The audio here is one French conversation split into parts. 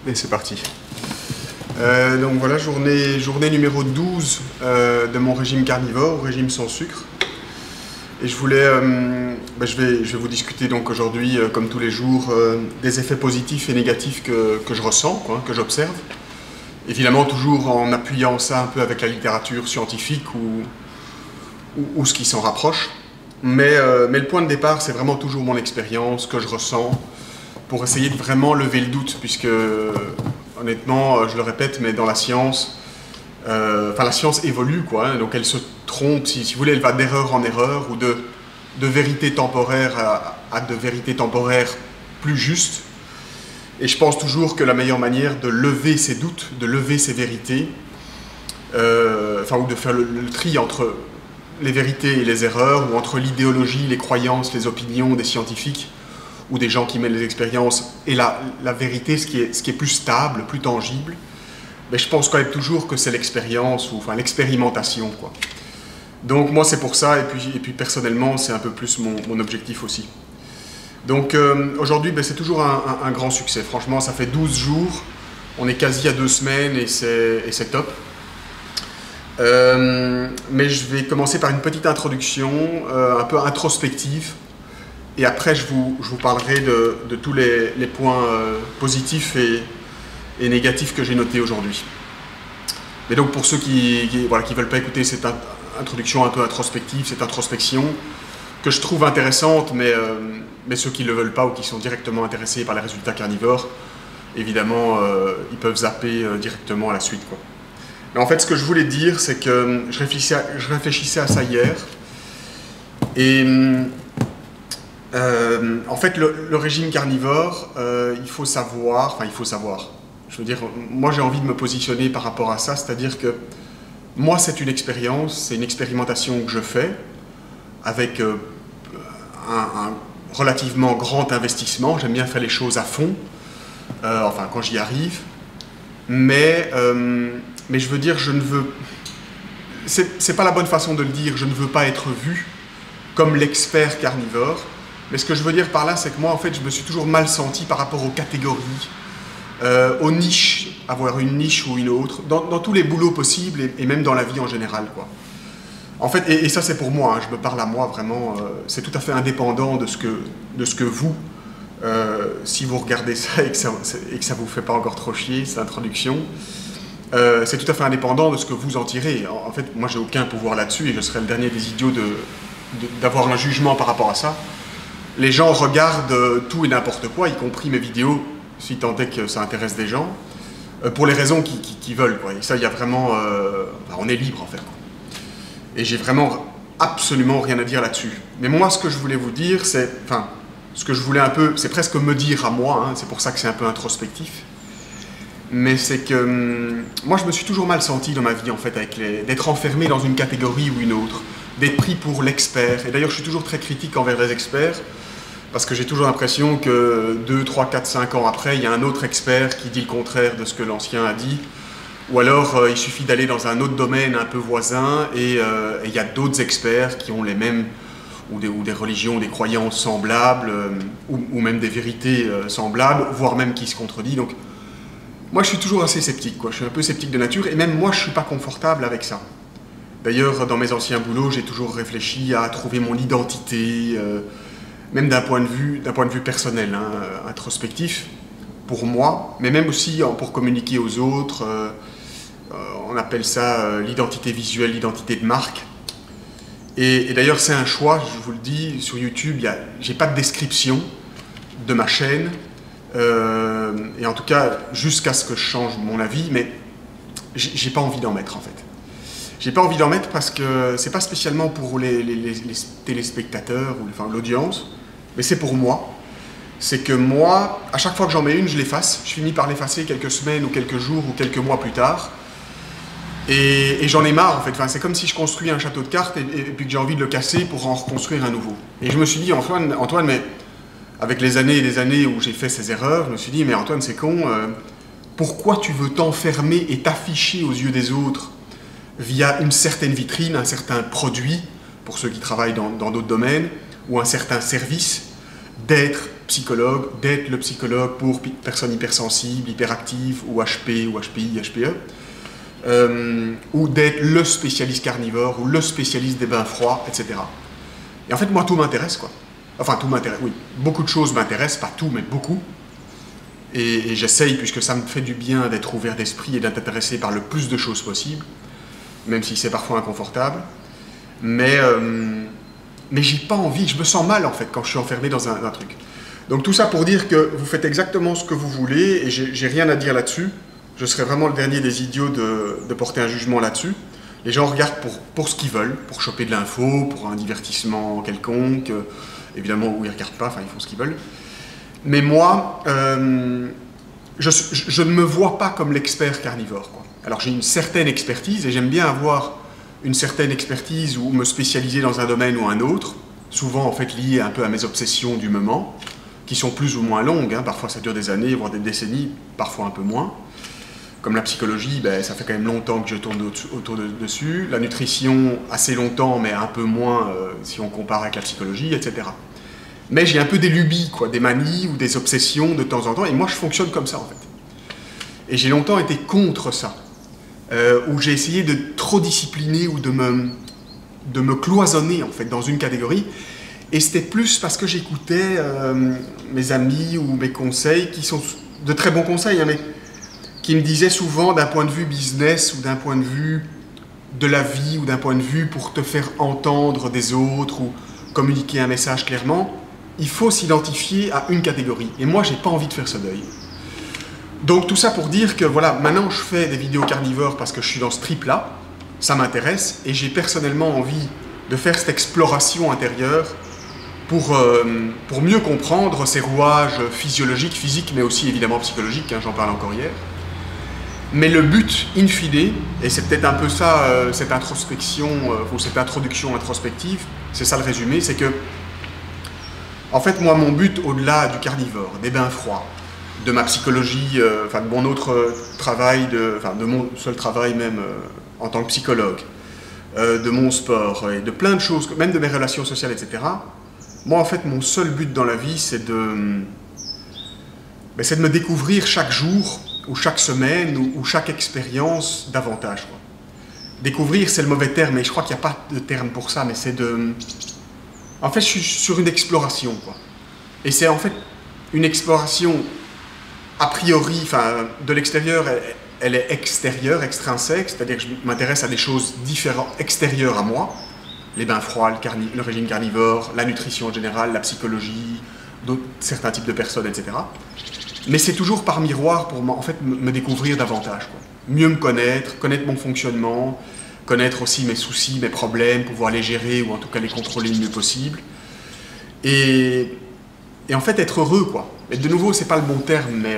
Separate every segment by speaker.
Speaker 1: Et c'est parti. Donc voilà, journée numéro 12 de mon régime carnivore, régime sans sucre. Et je voulais, je vais vous discuter donc aujourd'hui, comme tous les jours, des effets positifs et négatifs que je ressens, quoi, que j'observe. Évidemment, toujours en appuyant ça un peu avec la littérature scientifique ou ce qui s'en rapproche. Mais le point de départ, c'est vraiment toujours mon expérience, que je ressens, pour essayer de vraiment lever le doute, puisque, honnêtement, je le répète, mais dans la science, la science évolue, quoi, hein, donc elle se trompe, si vous voulez, elle va d'erreur en erreur, ou de vérité temporaire à de vérité temporaire plus juste. Et je pense toujours que la meilleure manière de lever ces doutes, de lever ces vérités, ou de faire le tri entre les vérités et les erreurs, ou entre l'idéologie, les croyances, les opinions des scientifiques, ou des gens qui mènent les expériences, et la vérité, ce qui est plus stable, plus tangible, mais je pense quand même toujours que c'est l'expérience, ou enfin l'expérimentation, quoi. Donc moi c'est pour ça, et puis personnellement c'est un peu plus mon objectif aussi. Donc aujourd'hui c'est toujours un grand succès, franchement ça fait 12 jours, on est quasi à 2 semaines et c'est top. Mais je vais commencer par une petite introduction, un peu introspective, et après je vous parlerai de tous les points positifs et négatifs que j'ai notés aujourd'hui. Mais donc pour ceux qui veulent pas écouter cette introduction un peu introspective, cette introspection, que je trouve intéressante, mais ceux qui ne le veulent pas ou qui sont directement intéressés par les résultats carnivores, évidemment, ils peuvent zapper directement à la suite, quoi. Mais en fait, ce que je voulais dire, c'est que je réfléchissais à ça hier, et en fait, le régime carnivore, il faut savoir, je veux dire, moi j'ai envie de me positionner par rapport à ça, c'est-à-dire que moi c'est une expérience, c'est une expérimentation que je fais, avec un relativement grand investissement, j'aime bien faire les choses à fond, quand j'y arrive, mais je veux dire, c'est pas la bonne façon de le dire, je ne veux pas être vu comme l'expert carnivore, mais ce que je veux dire par là, c'est que moi en fait, je me suis toujours mal senti par rapport aux catégories, aux niches, avoir une niche ou une autre, dans tous les boulots possibles et même dans la vie en général, quoi. En fait, et ça c'est pour moi, hein, je me parle à moi vraiment, c'est tout à fait indépendant de ce que vous, si vous regardez ça et que ça vous fait pas encore trop chier, cette introduction, c'est tout à fait indépendant de ce que vous en tirez. En fait, moi j'ai aucun pouvoir là-dessus et je serais le dernier des idiots d'avoir un jugement par rapport à ça. Les gens regardent tout et n'importe quoi, y compris mes vidéos, si tant est que ça intéresse des gens, pour les raisons qu'ils veulent, quoi. Et ça, il y a vraiment... on est libre, en fait, quoi. Et j'ai vraiment absolument rien à dire là-dessus. Mais moi, ce que je voulais vous dire, ce que je voulais un peu... C'est presque me dire à moi, hein, c'est pour ça que c'est un peu introspectif. Mais c'est que... moi, je me suis toujours mal senti dans ma vie, en fait, d'être enfermé dans une catégorie ou une autre, d'être pris pour l'expert. Et d'ailleurs, je suis toujours très critique envers les experts, parce que j'ai toujours l'impression que 2, 3, 4, 5 ans après, il y a un autre expert qui dit le contraire de ce que l'ancien a dit. Ou alors, il suffit d'aller dans un autre domaine un peu voisin et il y a d'autres experts qui ont les mêmes, ou des religions, des croyances semblables, ou même des vérités semblables, voire même qui se contredisent. Donc, moi, je suis toujours assez sceptique, quoi. Je suis un peu sceptique de nature, et même moi, je ne suis pas confortable avec ça. D'ailleurs, dans mes anciens boulots, j'ai toujours réfléchi à trouver mon identité, même d'un point de vue personnel, hein, introspectif, pour moi, mais même aussi pour communiquer aux autres. On appelle ça l'identité visuelle, l'identité de marque. Et d'ailleurs, c'est un choix, je vous le dis, sur YouTube, j'ai pas de description de ma chaîne, et en tout cas, jusqu'à ce que je change mon avis, mais j'ai pas envie d'en mettre, en fait. J'ai pas envie d'en mettre parce que c'est pas spécialement pour les téléspectateurs ou l'audience, mais c'est pour moi. C'est que moi, à chaque fois que j'en mets une, je l'efface. Je finis par l'effacer quelques semaines ou quelques jours ou quelques mois plus tard. Et j'en ai marre, en fait. Enfin, c'est comme si je construis un château de cartes et puis que j'ai envie de le casser pour en reconstruire un nouveau. Et je me suis dit, Antoine, mais avec les années et les années où j'ai fait ces erreurs, je me suis dit, mais Antoine, c'est con, pourquoi tu veux t'enfermer et t'afficher aux yeux des autres via une certaine vitrine, un certain produit, pour ceux qui travaillent dans d'autres domaines, ou un certain service, d'être psychologue, d'être le psychologue pour personnes hypersensibles, hyperactives, ou HP, ou HPI, HPE, ou d'être le spécialiste carnivore, ou le spécialiste des bains froids, etc. Et en fait, moi, tout m'intéresse, quoi. Enfin, tout m'intéresse, oui. Beaucoup de choses m'intéressent, pas tout, mais beaucoup. Et j'essaye, puisque ça me fait du bien d'être ouvert d'esprit et d'être intéressé par le plus de choses possible, même si c'est parfois inconfortable. Mais j'ai pas envie, je me sens mal, en fait, quand je suis enfermé dans un truc. Donc tout ça pour dire que vous faites exactement ce que vous voulez, et j'ai rien à dire là-dessus. Je serais vraiment le dernier des idiots de porter un jugement là-dessus. Les gens regardent pour ce qu'ils veulent, pour choper de l'info, pour un divertissement quelconque, évidemment, où ils ne regardent pas, enfin, ils font ce qu'ils veulent. Mais moi, je ne me vois pas comme l'expert carnivore, quoi. Alors j'ai une certaine expertise, et j'aime bien avoir une certaine expertise ou me spécialiser dans un domaine ou un autre, souvent en fait lié un peu à mes obsessions du moment, qui sont plus ou moins longues, hein. Parfois ça dure des années, voire des décennies, parfois un peu moins. Comme la psychologie, ben, ça fait quand même longtemps que je tourne autour dessus. La nutrition, assez longtemps, mais un peu moins si on compare avec la psychologie, etc. Mais j'ai un peu des lubies, quoi, des manies ou des obsessions de temps en temps, et moi je fonctionne comme ça en fait. Et j'ai longtemps été contre ça, où j'ai essayé de trop discipliner ou de me cloisonner en fait dans une catégorie. Et c'était plus parce que j'écoutais mes amis ou mes conseils, qui sont de très bons conseils, hein, mais qui me disaient souvent d'un point de vue business ou d'un point de vue de la vie ou d'un point de vue pour te faire entendre des autres ou communiquer un message clairement, il faut s'identifier à une catégorie. Et moi, j'ai pas envie de faire ce deuil. Donc tout ça pour dire que voilà, maintenant je fais des vidéos carnivores parce que je suis dans ce trip-là, ça m'intéresse, et j'ai personnellement envie de faire cette exploration intérieure pour mieux comprendre ces rouages physiologiques, physiques, mais aussi évidemment psychologiques, hein, j'en parle encore hier. Mais le but, in fine, et c'est peut-être un peu ça, cette introspection, ou cette introduction introspective, c'est ça le résumé, c'est que, en fait, moi, mon but, au-delà du carnivore, des bains froids, de ma psychologie, enfin de mon autre travail, de mon seul travail même en tant que psychologue, de mon sport, et de plein de choses, même de mes relations sociales, etc. Moi, en fait, mon seul but dans la vie, c'est de me découvrir chaque jour, ou chaque semaine, ou chaque expérience davantage, quoi. Découvrir, c'est le mauvais terme, et je crois qu'il n'y a pas de terme pour ça, mais c'est de... En fait, je suis sur une exploration, quoi. Et c'est en fait une exploration a priori, enfin, de l'extérieur, elle est extérieure, extrinsèque, c'est-à-dire que je m'intéresse à des choses différentes, extérieures à moi, les bains froids, le régime carnivore, la nutrition en général, la psychologie, certains types de personnes, etc. Mais c'est toujours par miroir pour en fait, me découvrir davantage, quoi. Mieux me connaître, connaître mon fonctionnement, connaître aussi mes soucis, mes problèmes, pouvoir les gérer ou en tout cas les contrôler le mieux possible. Et en fait être heureux, quoi. Et de nouveau, c'est pas le bon terme, mais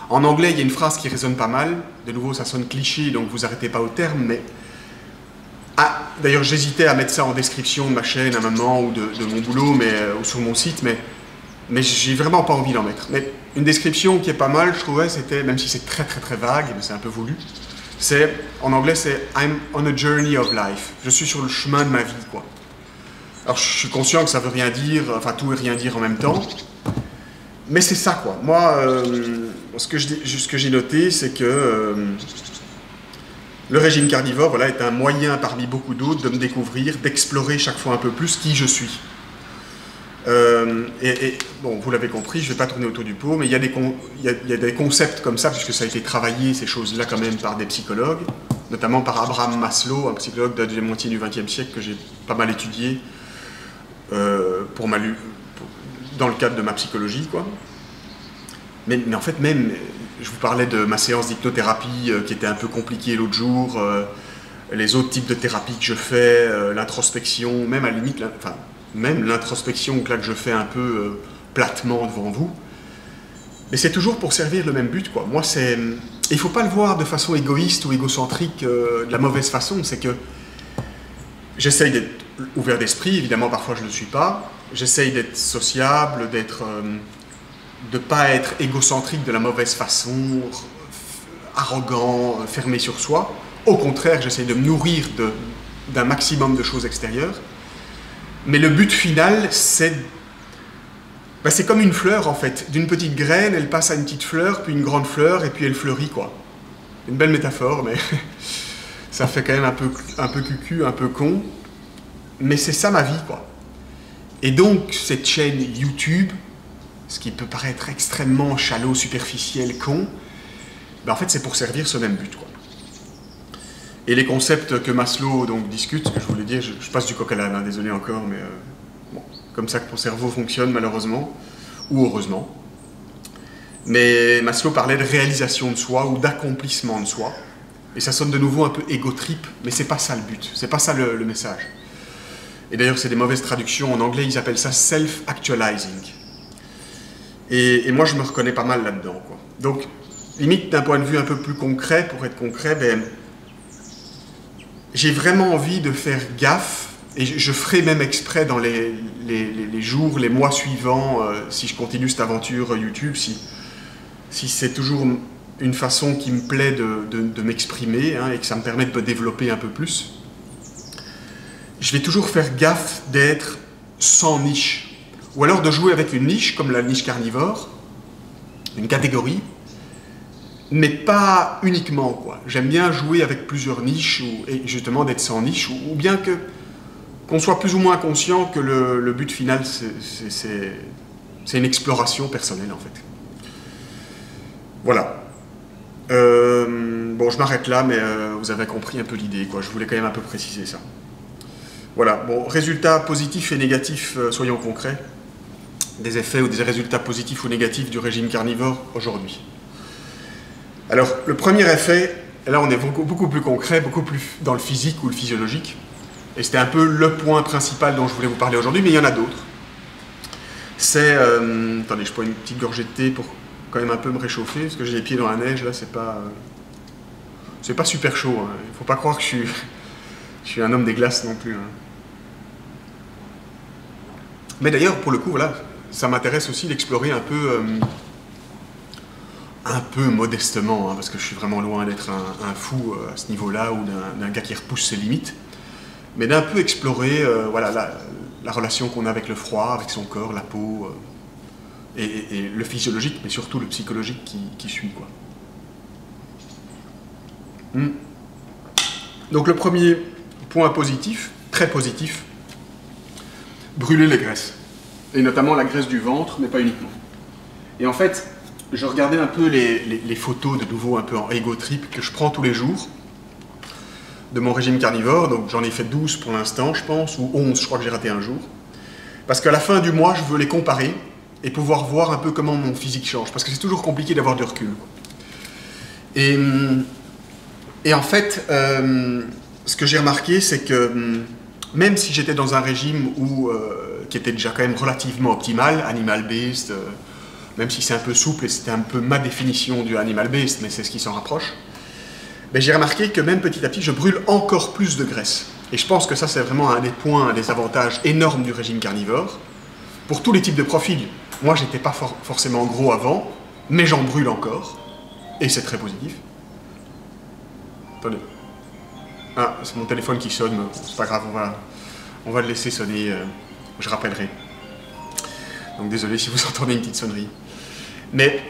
Speaker 1: en anglais, il y a une phrase qui résonne pas mal. De nouveau, ça sonne cliché, donc vous arrêtez pas au terme, mais... Ah, d'ailleurs, j'hésitais à mettre ça en description de ma chaîne à un moment, ou de mon boulot, ou sur mon site, mais j'ai vraiment pas envie d'en mettre. Mais une description qui est pas mal, je trouvais, c'était, même si c'est très très très vague, mais c'est un peu voulu, en anglais, c'est « I'm on a journey of life ». Je suis sur le chemin de ma vie, quoi. Alors, je suis conscient que ça veut rien dire, enfin, tout et rien dire en même temps. Mais c'est ça, quoi. Moi, ce que j'ai noté, c'est que le régime carnivore, voilà, est un moyen parmi beaucoup d'autres de me découvrir, d'explorer chaque fois un peu plus qui je suis. Bon, vous l'avez compris, je ne vais pas tourner autour du pot, mais il y a des concepts comme ça, puisque ça a été travaillé, ces choses-là, quand même, par des psychologues, notamment par Abraham Maslow, un psychologue de la deuxième moitié du XXe siècle que j'ai pas mal étudié dans le cadre de ma psychologie, quoi. Mais en fait, même, je vous parlais de ma séance d'hypnothérapie qui était un peu compliquée l'autre jour, les autres types de thérapies que je fais, l'introspection, même à la limite, même l'introspection que je fais un peu platement devant vous, mais c'est toujours pour servir le même but, quoi. Moi, il ne faut pas le voir de façon égoïste ou égocentrique, de la mauvaise façon, c'est que j'essaye d'être ouvert d'esprit, évidemment parfois je ne le suis pas, j'essaye d'être sociable, de ne pas être égocentrique de la mauvaise façon, arrogant, fermé sur soi. Au contraire, j'essaye de me nourrir d'un maximum de choses extérieures. Mais le but final, c'est Ben, c'est comme une fleur en fait. D'une petite graine, elle passe à une petite fleur, puis une grande fleur, et puis elle fleurit quoi. Une belle métaphore, mais ça fait quand même un peu cucu, un peu con. Mais c'est ça ma vie quoi. Et donc cette chaîne YouTube, ce qui peut paraître extrêmement shallow, superficiel, con, ben, en fait c'est pour servir ce même but quoi. Et les concepts que Maslow donc discute, ce que je voulais dire, je passe du coq à l'âne, hein, désolé encore, mais bon, comme ça que mon cerveau fonctionne malheureusement, ou heureusement. Mais Maslow parlait de réalisation de soi ou d'accomplissement de soi. Et ça sonne de nouveau un peu ego trip, mais c'est pas ça le but, c'est pas ça le message. Et d'ailleurs c'est des mauvaises traductions, en anglais ils appellent ça self-actualizing. Et moi je me reconnais pas mal là-dedans, quoi. Donc, limite d'un point de vue un peu plus concret, pour être concret, ben, j'ai vraiment envie de faire gaffe, et je ferai même exprès dans les jours, les mois suivants, si je continue cette aventure YouTube, si c'est toujours une façon qui me plaît de m'exprimer, hein, et que ça me permet de me développer un peu plus, je vais toujours faire gaffe d'être sans niche, ou alors de jouer avec une niche, comme la niche carnivore, une catégorie, mais pas uniquement, quoi. J'aime bien jouer avec plusieurs niches, et justement d'être sans niche, ou bien qu'on soit plus ou moins conscient que le but final, c'est une exploration personnelle, en fait. Voilà. Bon, je m'arrête là, mais vous avez compris un peu l'idée, quoi. Je voulais quand même un peu préciser ça. Voilà. Bon, résultats positifs et négatifs, soyons concrets. Des effets ou des résultats positifs ou négatifs du régime carnivore aujourd'hui. Alors, le premier effet, là on est beaucoup plus concret, beaucoup plus dans le physique ou le physiologique. Et c'était un peu le point principal dont je voulais vous parler aujourd'hui, mais il y en a d'autres. C'est... attendez, je prends une petite gorgée de thé pour quand même un peu me réchauffer, parce que j'ai les pieds dans la neige, là c'est pas super chaud. Hein. Il ne faut pas croire que je suis un homme des glaces non plus. Hein. Mais d'ailleurs, pour le coup, voilà, ça m'intéresse aussi d'explorer un peu modestement, hein, parce que je suis vraiment loin d'être un fou à ce niveau-là, ou d'un gars qui repousse ses limites, mais d'un peu explorer voilà, la relation qu'on a avec le froid, avec son corps, la peau, et le physiologique, mais surtout le psychologique qui suit, quoi. Donc le premier point positif, très positif, brûler les graisses, et notamment la graisse du ventre, mais pas uniquement. Et en fait, je regardais un peu les photos, de nouveau un peu en ego trip, que je prends tous les jours de mon régime carnivore. Donc j'en ai fait 12 pour l'instant, je pense, ou 11, je crois que j'ai raté un jour. Parce qu'à la fin du mois, je veux les comparer et pouvoir voir un peu comment mon physique change. Parce que c'est toujours compliqué d'avoir du recul. Et en fait, ce que j'ai remarqué, c'est que même si j'étais dans un régime qui était déjà quand même relativement optimal, animal-based, même si c'est un peu souple, et c'était un peu ma définition du animal-based, mais c'est ce qui s'en rapproche, ben j'ai remarqué que même petit à petit, je brûle encore plus de graisse. Et je pense que ça, c'est vraiment un des points, un des avantages énormes du régime carnivore. Pour tous les types de profils, moi, j'étais pas forcément gros avant, mais j'en brûle encore, et c'est très positif. Attendez. Ah, c'est mon téléphone qui sonne, c'est pas grave, on va le laisser sonner, je rappellerai. Donc désolé si vous entendez une petite sonnerie. Mais,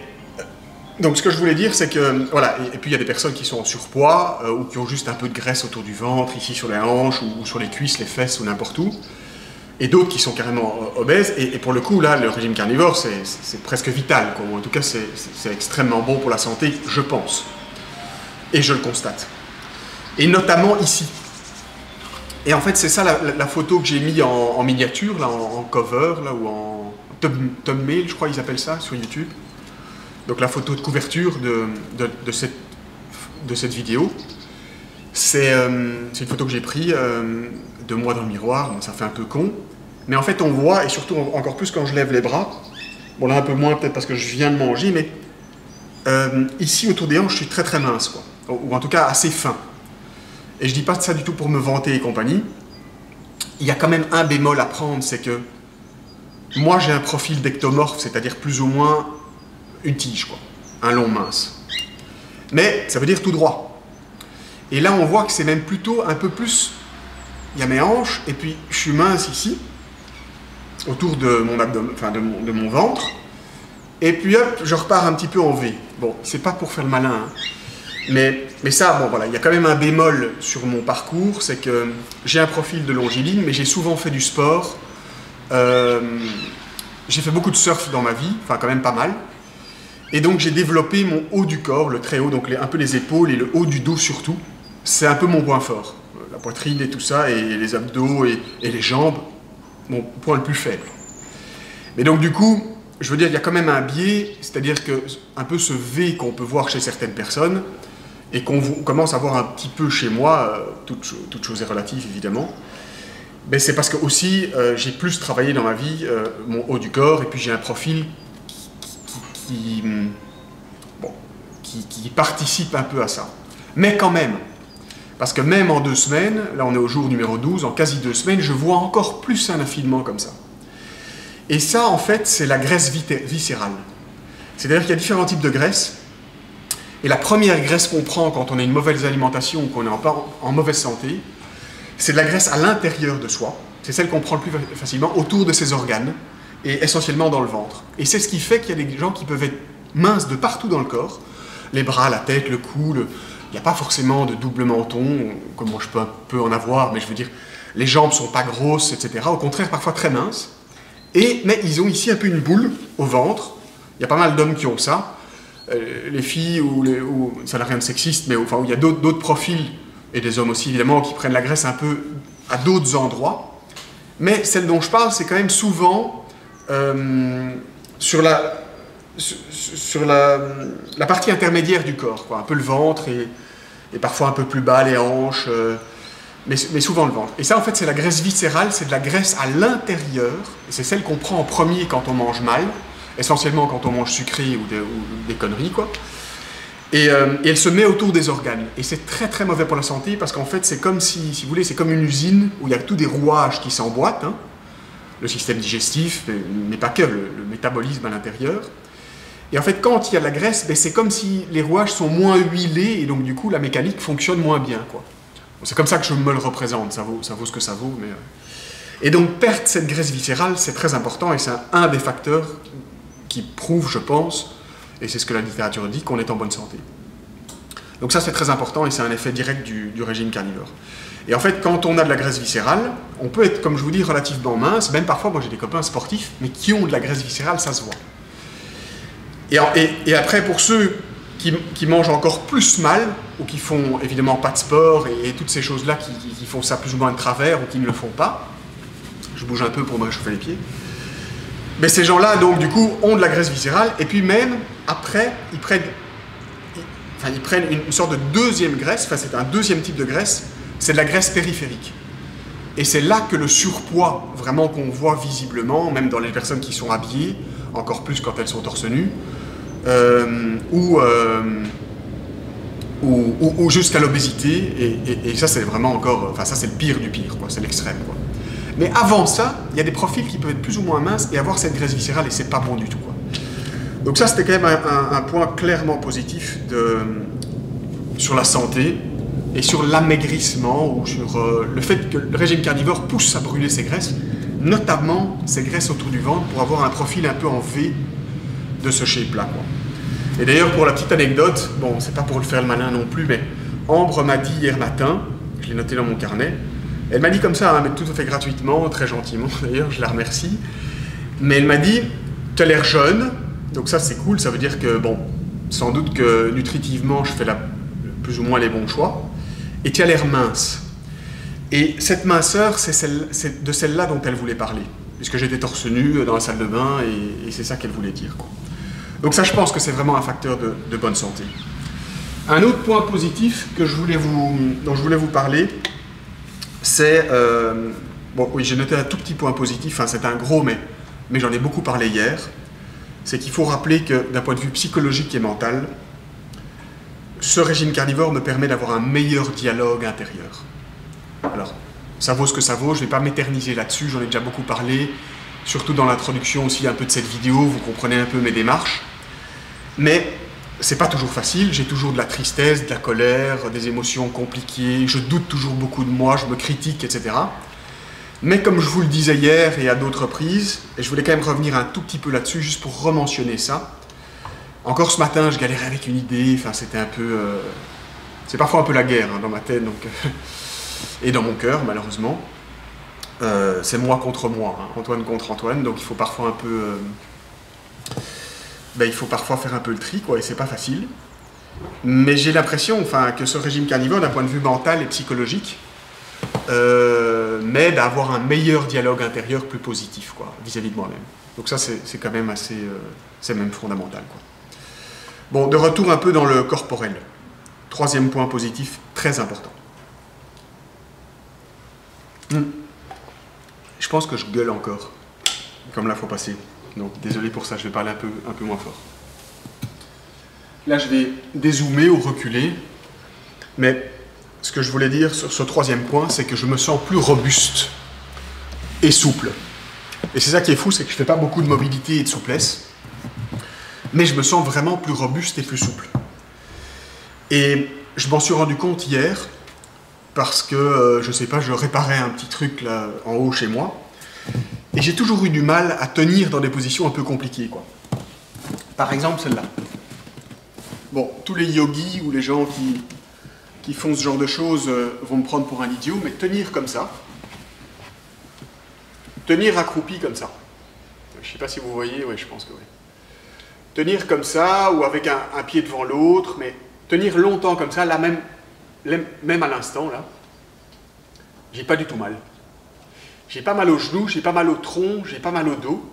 Speaker 1: donc ce que je voulais dire, c'est que, voilà, et puis il y a des personnes qui sont en surpoids, ou qui ont juste un peu de graisse autour du ventre, ici sur les hanches, ou sur les cuisses, les fesses, ou n'importe où, et d'autres qui sont carrément obèses, et pour le coup, là, le régime carnivore, c'est presque vital, quoi. En tout cas, c'est extrêmement bon pour la santé, je pense. Et je le constate. Et notamment ici. Et en fait, c'est ça la photo que j'ai mis en miniature, là, en cover, là, ou en thumbnail, je crois qu'ils appellent ça, sur YouTube. Donc la photo de couverture de cette vidéo. C'est une photo que j'ai prise de moi dans le miroir, donc ça fait un peu con. Mais en fait, on voit, et surtout encore plus quand je lève les bras, bon là un peu moins peut-être parce que je viens de manger, mais ici autour des hanches, je suis très très mince, quoi. Ou en tout cas assez fin. Et je dis pas ça du tout pour me vanter et compagnie. Il y a quand même un bémol à prendre, c'est que moi j'ai un profil d'ectomorphe, c'est-à-dire plus ou moins une tige, quoi, un long mince. Mais ça veut dire tout droit. Et là on voit que c'est même plutôt un peu plus, il y a mes hanches, et puis je suis mince ici, autour de mon abdomen, enfin de mon ventre. Et puis hop, je repars un petit peu en V. Bon, c'est pas pour faire le malin, hein. Mais ça, bon voilà, il y a quand même un bémol sur mon parcours, c'est que j'ai un profil de longiligne, mais j'ai souvent fait du sport. J'ai fait beaucoup de surf dans ma vie, enfin quand même pas mal. Et donc j'ai développé mon haut du corps, le très haut, donc un peu les épaules et le haut du dos surtout. C'est un peu mon point fort. La poitrine et tout ça, et les abdos et les jambes, mon point le plus faible. Mais donc du coup, je veux dire, il y a quand même un biais, c'est-à-dire que un peu ce V qu'on peut voir chez certaines personnes, et qu'on commence à voir un petit peu chez moi, toute chose est relative évidemment, ben c'est parce que aussi j'ai plus travaillé dans ma vie mon haut du corps, et puis j'ai un profil qui participe un peu à ça. Mais quand même, parce que même en 2 semaines, là on est au jour numéro 12, en quasi 2 semaines, je vois encore plus un affinement comme ça. Et ça, en fait, c'est la graisse viscérale. C'est-à-dire qu'il y a différents types de graisse. Et la première graisse qu'on prend quand on a une mauvaise alimentation ou qu'on est en mauvaise santé, c'est de la graisse à l'intérieur de soi. C'est celle qu'on prend le plus facilement autour de ses organes et essentiellement dans le ventre. Et c'est ce qui fait qu'il y a des gens qui peuvent être minces de partout dans le corps. Les bras, la tête, le cou, il n'y a pas forcément de double menton, comme moi je peux en avoir, mais je veux dire, les jambes ne sont pas grosses, etc. Au contraire, parfois très minces. Mais ils ont ici un peu une boule au ventre. Il y a pas mal d'hommes qui ont ça. Les filles, ça n'a rien de sexiste, mais enfin, où il y a d'autres profils, et des hommes aussi évidemment, qui prennent la graisse un peu à d'autres endroits. Mais celle dont je parle, c'est quand même souvent sur la partie intermédiaire du corps, quoi. Un peu le ventre et parfois un peu plus bas les hanches, mais souvent le ventre. Et ça, en fait, c'est la graisse viscérale, c'est de la graisse à l'intérieur, et c'est celle qu'on prend en premier quand on mange mal, essentiellement quand on mange sucré ou des conneries, quoi. Et elle se met autour des organes. Et c'est très très mauvais pour la santé, parce qu'en fait, c'est comme si vous voulez, c'est comme une usine où il y a tous des rouages qui s'emboîtent, hein, le système digestif, mais pas que, le métabolisme à l'intérieur. Et en fait, quand il y a de la graisse, ben, c'est comme si les rouages sont moins huilés, et donc du coup, la mécanique fonctionne moins bien, quoi. Bon, c'est comme ça que je me le représente, ça vaut ce que ça vaut. Mais... Et donc, perdre cette graisse viscérale, c'est très important, et c'est un des facteurs qui prouve, je pense, et c'est ce que la littérature dit, qu'on est en bonne santé. Donc ça, c'est très important, et c'est un effet direct du régime carnivore. Et en fait, quand on a de la graisse viscérale, on peut être, comme je vous dis, relativement mince, même parfois, moi j'ai des copains sportifs, mais qui ont de la graisse viscérale, ça se voit. Et après, pour ceux qui mangent encore plus mal, ou qui font évidemment pas de sport, et toutes ces choses-là, qui font ça plus ou moins de travers, ou qui ne le font pas, je bouge un peu pour me réchauffer les pieds, mais ces gens-là, donc, du coup, ont de la graisse viscérale, et puis même, après, ils prennent une sorte de deuxième graisse, enfin, c'est un deuxième type de graisse, c'est de la graisse périphérique. Et c'est là que le surpoids, vraiment, qu'on voit visiblement, même dans les personnes qui sont habillées, encore plus quand elles sont torse nu, ou jusqu'à l'obésité, et ça, c'est vraiment encore, enfin, ça, c'est le pire du pire, quoi, c'est l'extrême, quoi. Mais avant ça, il y a des profils qui peuvent être plus ou moins minces et avoir cette graisse viscérale, et c'est pas bon du tout, quoi. Donc ça, c'était quand même un point clairement positif sur la santé et sur l'amaigrissement, ou sur le fait que le régime carnivore pousse à brûler ses graisses, notamment ces graisses autour du ventre, pour avoir un profil un peu en V de ce shape-là, quoi. Et d'ailleurs, pour la petite anecdote, bon, c'est pas pour le faire le malin non plus, mais Ambre m'a dit hier matin, je l'ai noté dans mon carnet, elle m'a dit comme ça, hein, mais tout à fait gratuitement, très gentiment d'ailleurs, je la remercie, mais elle m'a dit, tu as l'air jeune, donc ça c'est cool, ça veut dire que, bon, sans doute que nutritivement je fais plus ou moins les bons choix, et tu as l'air mince. Et cette minceur, c'est de celle-là dont elle voulait parler, puisque j'étais torse nu dans la salle de bain, et c'est ça qu'elle voulait dire, quoi. Donc ça, je pense que c'est vraiment un facteur de bonne santé. Un autre point positif dont je voulais vous parler, c'est... bon, oui, j'ai noté un tout petit point positif, hein, c'est un gros, mais j'en ai beaucoup parlé hier. C'est qu'il faut rappeler que, d'un point de vue psychologique et mental, ce régime carnivore me permet d'avoir un meilleur dialogue intérieur. Alors, ça vaut ce que ça vaut, je ne vais pas m'éterniser là-dessus, j'en ai déjà beaucoup parlé, surtout dans l'introduction aussi un peu de cette vidéo, vous comprenez un peu mes démarches. Mais c'est pas toujours facile, j'ai toujours de la tristesse, de la colère, des émotions compliquées, je doute toujours beaucoup de moi, je me critique, etc. Mais comme je vous le disais hier et à d'autres reprises, et je voulais quand même revenir un tout petit peu là-dessus, juste pour rementionner ça. Encore ce matin, je galérais avec une idée, enfin c'était un peu... c'est parfois un peu la guerre hein, dans ma tête, donc, et dans mon cœur, malheureusement. C'est moi contre moi, hein, Antoine contre Antoine, donc il faut parfois un peu... il faut parfois faire un peu le tri, quoi, et c'est pas facile. Mais j'ai l'impression enfin, que ce régime carnivore, d'un point de vue mental et psychologique, m'aide à avoir un meilleur dialogue intérieur plus positif, quoi, vis-à-vis de moi-même. Donc ça, c'est quand même assez... c'est même fondamental, quoi. Bon, de retour un peu dans le corporel. Troisième point positif, très important. Je pense que je gueule encore, comme la fois passée. Donc désolé pour ça, je vais parler un peu moins fort. Là, je vais dézoomer ou reculer. Mais ce que je voulais dire sur ce troisième point, c'est que je me sens plus robuste et souple. Et c'est ça qui est fou, c'est que je ne fais pas beaucoup de mobilité et de souplesse. Mais je me sens vraiment plus robuste et plus souple. Et je m'en suis rendu compte hier, parce que, je sais pas, je réparais un petit truc là, en haut chez moi, et j'ai toujours eu du mal à tenir dans des positions un peu compliquées, quoi. Par exemple, celle-là. Bon, tous les yogis ou les gens qui font ce genre de choses vont me prendre pour un idiot, mais tenir comme ça, tenir accroupi comme ça, je sais pas si vous voyez, ouais, je pense que oui. Tenir comme ça, ou avec un pied devant l'autre, mais tenir longtemps comme ça, là même à l'instant, là, j'ai pas du tout mal. J'ai pas mal aux genoux, j'ai pas mal au tronc, j'ai pas mal au dos.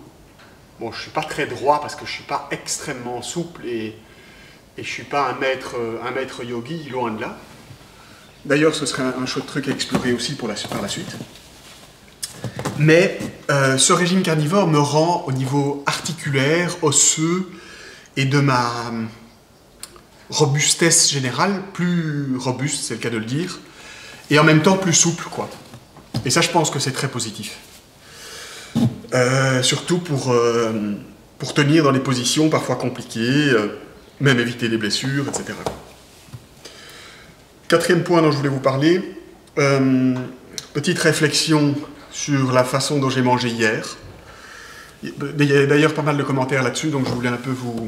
Speaker 1: Bon, je suis pas très droit parce que je suis pas extrêmement souple et je suis pas un maître yogi, loin de là. D'ailleurs, ce serait un chouette truc à explorer aussi par la suite. Mais ce régime carnivore me rend au niveau articulaire, osseux, et de ma robustesse générale, plus robuste, c'est le cas de le dire, et en même temps plus souple, quoi. Et ça, je pense que c'est très positif. Surtout pour tenir dans des positions parfois compliquées, même éviter des blessures, etc. Quatrième point dont je voulais vous parler, petite réflexion sur la façon dont j'ai mangé hier. Il y a d'ailleurs pas mal de commentaires là-dessus, donc je voulais un peu vous...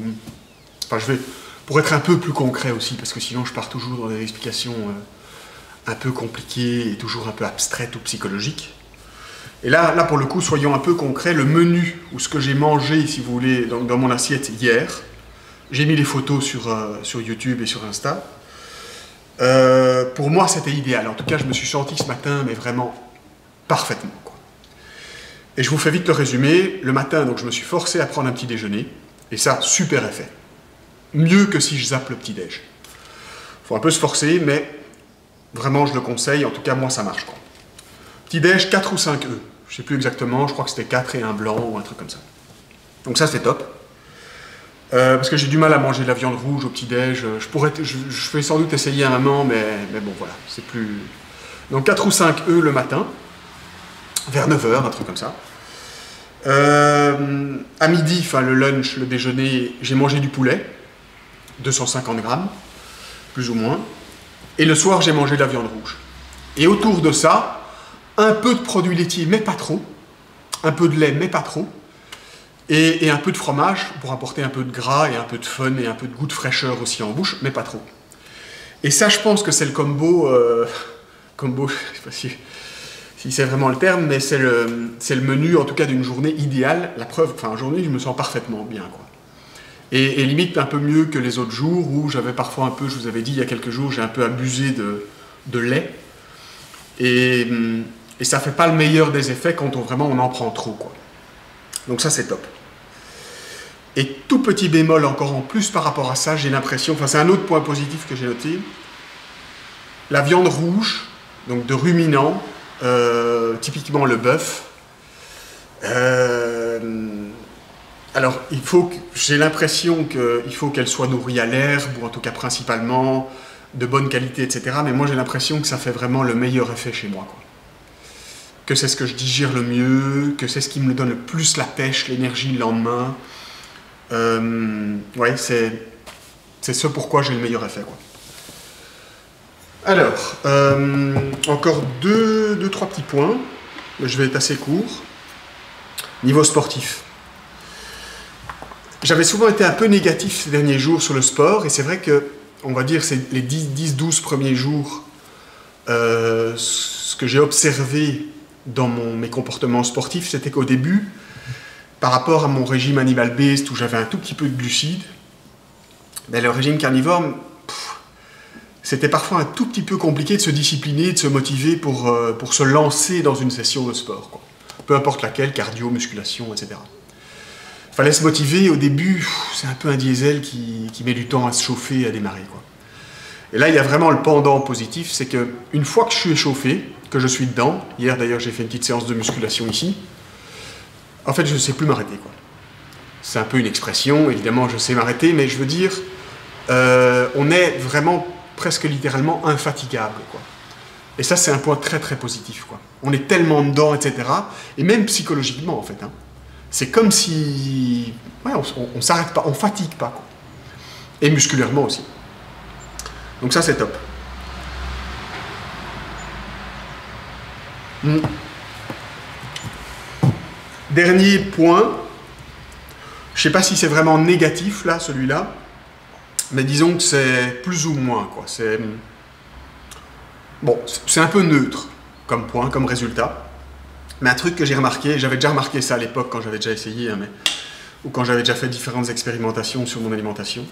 Speaker 1: Enfin, pour être un peu plus concret aussi, parce que sinon je pars toujours dans des explications un peu compliquées et toujours un peu abstraites ou psychologiques. Et là, pour le coup, soyons un peu concrets, le menu, ou ce que j'ai mangé, si vous voulez, dans mon assiette hier, j'ai mis les photos sur YouTube et sur Insta. Pour moi, c'était idéal. En tout cas, je me suis senti ce matin, mais vraiment parfaitement, quoi. Et je vous fais vite le résumé. Le matin, donc, je me suis forcé à prendre un petit déjeuner. Et ça, super effet. Mieux que si je zappe le petit-déj. Il faut un peu se forcer, mais vraiment, je le conseille. En tout cas, moi, ça marche, quoi. Petit-déj, 4 ou 5 œufs. Je ne sais plus exactement. Je crois que c'était 4 et un blanc ou un truc comme ça. Donc ça, c'est top. Parce que j'ai du mal à manger de la viande rouge au petit-déj. Je vais sans doute essayer un moment, mais bon, voilà. C'est plus... Donc 4 ou 5 œufs le matin. Vers 9 h, un truc comme ça. À midi, enfin le lunch, le déjeuner, j'ai mangé du poulet, 250 grammes, plus ou moins. Et le soir, j'ai mangé de la viande rouge. Et autour de ça, un peu de produits laitiers, mais pas trop. Un peu de lait, mais pas trop. Et un peu de fromage pour apporter un peu de gras et un peu de fun et un peu de goût de fraîcheur aussi en bouche, mais pas trop. Et ça, je pense que c'est le combo, je ne sais pas si c'est vraiment le terme, mais c'est le menu, en tout cas, d'une journée idéale. La preuve, enfin, aujourd'hui, je me sens parfaitement bien, quoi. Et limite un peu mieux que les autres jours où j'avais parfois un peu, je vous avais dit il y a quelques jours, j'ai un peu abusé de lait. Et ça ne fait pas le meilleur des effets quand on en prend trop, quoi. Donc ça, c'est top. Et tout petit bémol encore en plus par rapport à ça, j'ai l'impression, enfin c'est un autre point positif que j'ai noté, la viande rouge, donc de ruminants, typiquement le bœuf, alors j'ai l'impression qu'il faut qu'elle soit nourrie à l'herbe, ou en tout cas principalement, de bonne qualité, etc. Mais moi j'ai l'impression que ça fait vraiment le meilleur effet chez moi, quoi. Que c'est ce que je digère le mieux, que c'est ce qui me donne le plus la pêche, l'énergie le lendemain. Ouais, c'est ce pourquoi j'ai le meilleur effet, quoi. Alors, encore deux, trois petits points. mais je vais être assez court. Niveau sportif. J'avais souvent été un peu négatif ces derniers jours sur le sport, et c'est vrai que, on va dire, c'est les 10-12 premiers jours, ce que j'ai observé dans mes comportements sportifs, c'était qu'au début, par rapport à mon régime animal-based où j'avais un tout petit peu de glucides, ben, le régime carnivore, c'était parfois un tout petit peu compliqué de se discipliner, de se motiver pour se lancer dans une session de sport, quoi. Peu importe laquelle, cardio, musculation, etc. Il fallait se motiver. Au début, c'est un peu un diesel qui met du temps à se chauffer et à démarrer, quoi. Et là, il y a vraiment le pendant positif, c'est qu'une fois que je suis échauffé, que je suis dedans, hier d'ailleurs j'ai fait une petite séance de musculation ici, en fait je ne sais plus m'arrêter, quoi. C'est un peu une expression, évidemment je sais m'arrêter, mais je veux dire, on est vraiment presque littéralement infatigable, quoi. Et ça c'est un point très très positif, quoi. On est tellement dedans, etc. Et même psychologiquement en fait, hein. C'est comme si ouais, on s'arrête pas, on fatigue pas, quoi. Et musculairement aussi. Donc ça c'est top. Dernier point, je ne sais pas si c'est vraiment négatif là, celui-là, mais disons que c'est plus ou moins, quoi. C'est bon, c'est un peu neutre comme point, comme résultat. Mais un truc que j'ai remarqué, j'avais déjà remarqué ça à l'époque quand j'avais déjà essayé, hein, ou quand j'avais déjà fait différentes expérimentations sur mon alimentation.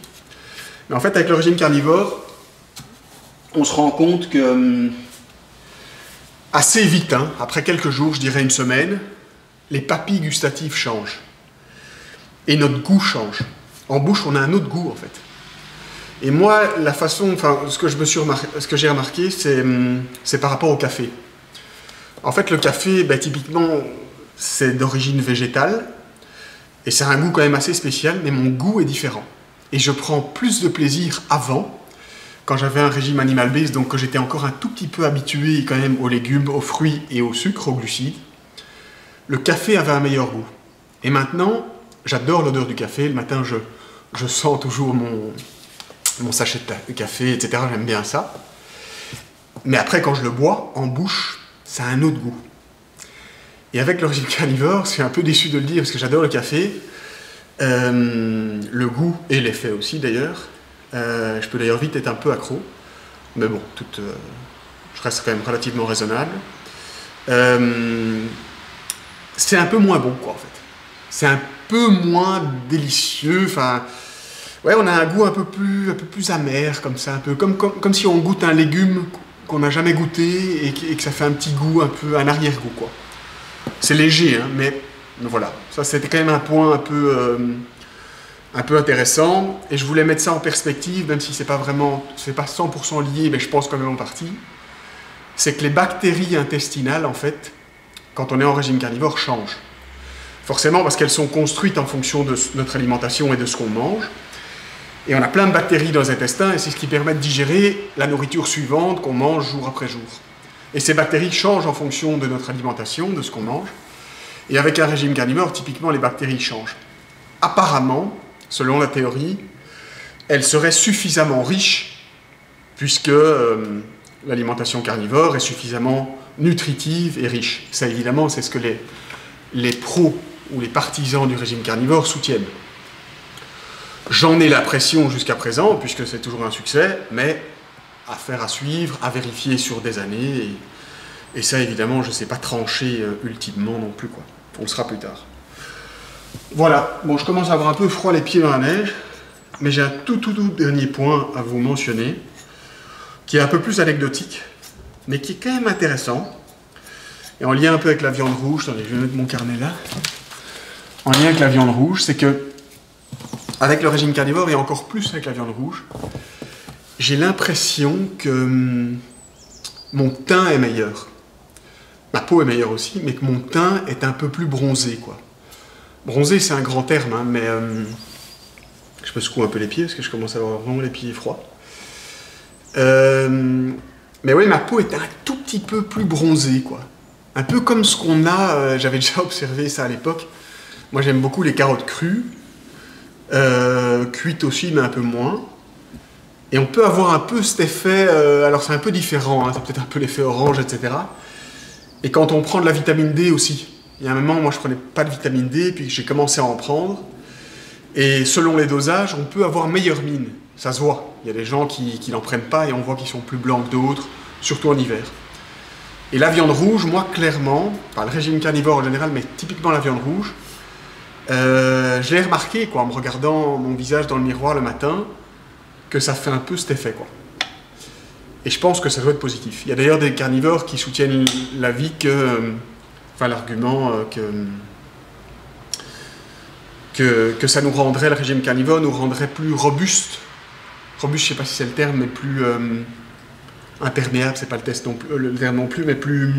Speaker 1: Mais en fait, avec le régime carnivore, on se rend compte que assez vite, hein, après quelques jours, je dirais une semaine, les papilles gustatives changent. Et notre goût change. En bouche, on a un autre goût, en fait. Et moi, la façon, enfin, ce que j'ai remarqué, c'est par rapport au café. En fait, le café, ben, typiquement, c'est d'origine végétale, et c'est un goût quand même assez spécial, mais mon goût est différent. Et je prends plus de plaisir avant, quand j'avais un régime animal-based, donc que j'étais encore un tout petit peu habitué quand même aux légumes, aux fruits et au sucre, aux glucides. Le café avait un meilleur goût. Et maintenant, j'adore l'odeur du café. Le matin, je sens toujours mon sachet de café, etc. J'aime bien ça. Mais après, quand je le bois, en bouche, ça a un autre goût. Et avec le régime carnivore, je suis un peu déçu de le dire parce que j'adore le café. Le goût et l'effet aussi d'ailleurs. Je peux d'ailleurs vite être un peu accro. Mais bon, je reste quand même relativement raisonnable. C'est un peu moins bon, quoi, en fait. C'est un peu moins délicieux. Enfin, ouais, on a un goût un peu plus amer, comme ça, un peu comme si on goûte un légume qu'on n'a jamais goûté et que ça fait un petit goût, un arrière-goût, quoi. C'est léger, hein, mais voilà. Ça, c'était quand même un point un peu intéressant. Et je voulais mettre ça en perspective, même si c'est pas 100% lié, mais je pense quand même en partie. C'est que les bactéries intestinales, en fait, quand on est en régime carnivore, changent. Forcément parce qu'elles sont construites en fonction de notre alimentation et de ce qu'on mange. Et on a plein de bactéries dans les intestins et c'est ce qui permet de digérer la nourriture suivante qu'on mange jour après jour. Et ces bactéries changent en fonction de notre alimentation, de ce qu'on mange. Et avec un régime carnivore, typiquement, les bactéries changent. Apparemment, selon la théorie, elles seraient suffisamment riches puisque l'alimentation carnivore est suffisamment nutritive et riche. Ça, évidemment, c'est ce que les pros ou les partisans du régime carnivore soutiennent. J'en ai l'impression jusqu'à présent, puisque c'est toujours un succès, mais affaire à suivre, à vérifier sur des années, et ça, évidemment, je ne sais pas trancher ultimement non plus, quoi. On le sera plus tard. Voilà, bon, je commence à avoir un peu froid les pieds dans la neige, mais j'ai un tout dernier point à vous mentionner, qui est un peu plus anecdotique, mais qui est quand même intéressant, et en lien un peu avec la viande rouge. Attendez, je vais mettre mon carnet là. En lien avec la viande rouge, c'est que, avec le régime carnivore, et encore plus avec la viande rouge, j'ai l'impression que mon teint est meilleur. Ma peau est meilleure aussi, mais que mon teint est un peu plus bronzé, quoi. Bronzé, c'est un grand terme, hein, mais je me secoue un peu les pieds, parce que je commence à avoir vraiment les pieds froids. Mais oui, ma peau est un tout petit peu plus bronzée, quoi. Un peu comme ce qu'on a, j'avais déjà observé ça à l'époque. Moi, j'aime beaucoup les carottes crues, cuites aussi, mais un peu moins. Et on peut avoir un peu cet effet, alors c'est un peu différent, hein, c'est peut-être un peu l'effet orange, etc. Et quand on prend de la vitamine D aussi, il y a un moment, moi je prenais pas de vitamine D, puis j'ai commencé à en prendre. Et selon les dosages, on peut avoir meilleure mine. Ça se voit. Il y a des gens qui n'en prennent pas et on voit qu'ils sont plus blancs que d'autres, surtout en hiver. Et la viande rouge, moi clairement, enfin le régime carnivore en général, mais typiquement la viande rouge, je l'ai remarqué quoi, en me regardant mon visage dans le miroir le matin, que ça fait un peu cet effet, quoi. Et je pense que ça doit être positif. Il y a d'ailleurs des carnivores qui soutiennent l'avis que... Enfin, l'argument que ça nous rendrait, le régime carnivore nous rendrait plus robuste. Robuste, je ne sais pas si c'est le terme, mais plus imperméable, c'est pas le terme non plus, mais plus...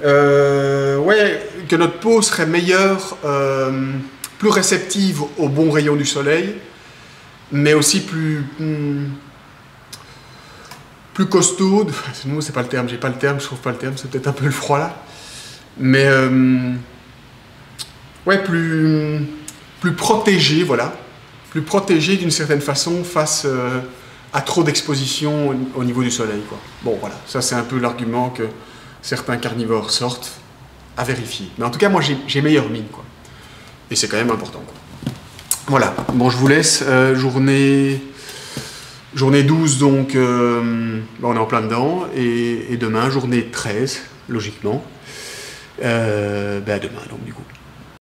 Speaker 1: ouais, que notre peau serait meilleure, plus réceptive aux bons rayons du soleil, mais aussi plus costaude. Sinon, c'est pas le terme, j'ai pas le terme, je trouve pas le terme, c'est peut-être un peu le froid là. Mais ouais, plus protégé, voilà. Plus protégé d'une certaine façon face à trop d'exposition au niveau du soleil, quoi. Bon, voilà, ça c'est un peu l'argument que certains carnivores sortent à vérifier. Mais en tout cas, moi j'ai meilleure mine, quoi. Et c'est quand même important, quoi. Voilà, bon, je vous laisse. Journée 12, donc on est en plein dedans. Et demain, journée 13, logiquement. À demain, donc du coup.